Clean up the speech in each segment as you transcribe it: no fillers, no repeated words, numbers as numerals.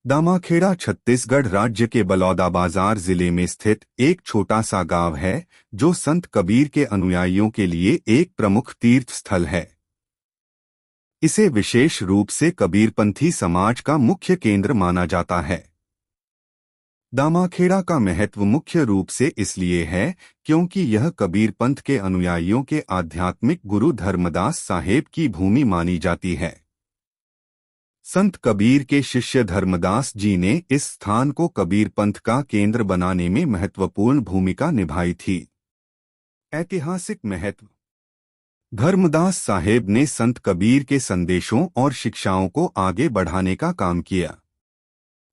दामाखेड़ा छत्तीसगढ़ राज्य के बलौदाबाजार जिले में स्थित एक छोटा सा गांव है जो संत कबीर के अनुयायियों के लिए एक प्रमुख तीर्थ स्थल है। इसे विशेष रूप से कबीरपंथी समाज का मुख्य केंद्र माना जाता है। दामाखेड़ा का महत्व मुख्य रूप से इसलिए है क्योंकि यह कबीरपंथ के अनुयायियों के आध्यात्मिक गुरु धर्मदास साहेब की भूमि मानी जाती है। संत कबीर के शिष्य धर्मदास जी ने इस स्थान को कबीरपंथ का केंद्र बनाने में महत्वपूर्ण भूमिका निभाई थी। ऐतिहासिक महत्व। धर्मदास साहेब ने संत कबीर के संदेशों और शिक्षाओं को आगे बढ़ाने का काम किया।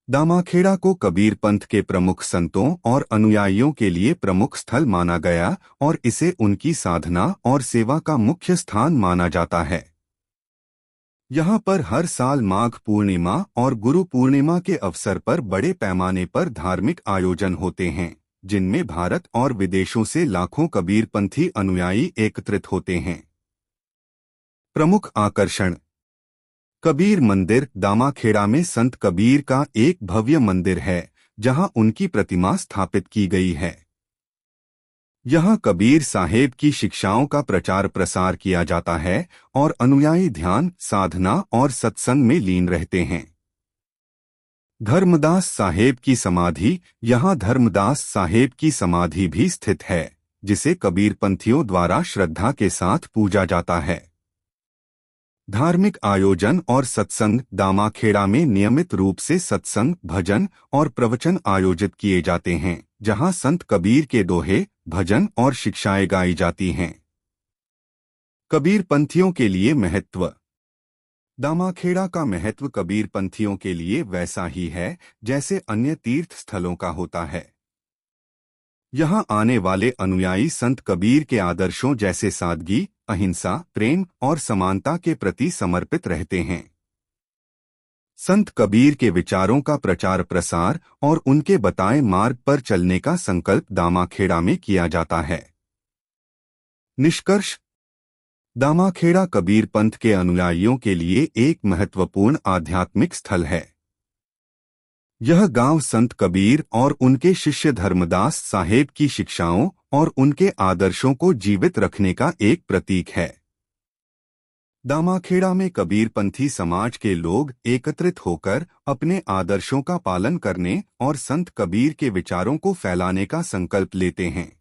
दामाखेड़ा को कबीरपंथ के प्रमुख संतों और अनुयायियों के लिए प्रमुख स्थल माना गया और इसे उनकी साधना और सेवा का मुख्य स्थान माना जाता है। यहाँ पर हर साल माघ पूर्णिमा और गुरु पूर्णिमा के अवसर पर बड़े पैमाने पर धार्मिक आयोजन होते हैं, जिनमें भारत और विदेशों से लाखों कबीरपंथी अनुयायी एकत्रित होते हैं। प्रमुख आकर्षण। कबीर मंदिर। दामाखेड़ा में संत कबीर का एक भव्य मंदिर है जहां उनकी प्रतिमा स्थापित की गई है। यहाँ कबीर साहेब की शिक्षाओं का प्रचार प्रसार किया जाता है और अनुयायी ध्यान, साधना और सत्संग में लीन रहते हैं। धर्मदास साहेब की समाधि। यहाँ धर्मदास साहेब की समाधि भी स्थित है, जिसे कबीरपंथियों द्वारा श्रद्धा के साथ पूजा जाता है। धार्मिक आयोजन और सत्संग। दामाखेड़ा में नियमित रूप से सत्संग, भजन और प्रवचन आयोजित किए जाते हैं, जहां संत कबीर के दोहे, भजन और शिक्षाएं गाई जाती हैं। कबीरपंथियों के लिए महत्व। दामाखेड़ा का महत्व कबीरपंथियों के लिए वैसा ही है जैसे अन्य तीर्थ स्थलों का होता है। यहां आने वाले अनुयायी संत कबीर के आदर्शों जैसे सादगी, अहिंसा, प्रेम और समानता के प्रति समर्पित रहते हैं। संत कबीर के विचारों का प्रचार प्रसार और उनके बताए मार्ग पर चलने का संकल्प दामाखेड़ा में किया जाता है। निष्कर्ष। दामाखेड़ा कबीरपंथ के अनुयायियों के लिए एक महत्वपूर्ण आध्यात्मिक स्थल है। यह गांव संत कबीर और उनके शिष्य धर्मदास साहेब की शिक्षाओं और उनके आदर्शों को जीवित रखने का एक प्रतीक है। दामाखेड़ा में कबीरपंथी समाज के लोग एकत्रित होकर अपने आदर्शों का पालन करने और संत कबीर के विचारों को फैलाने का संकल्प लेते हैं।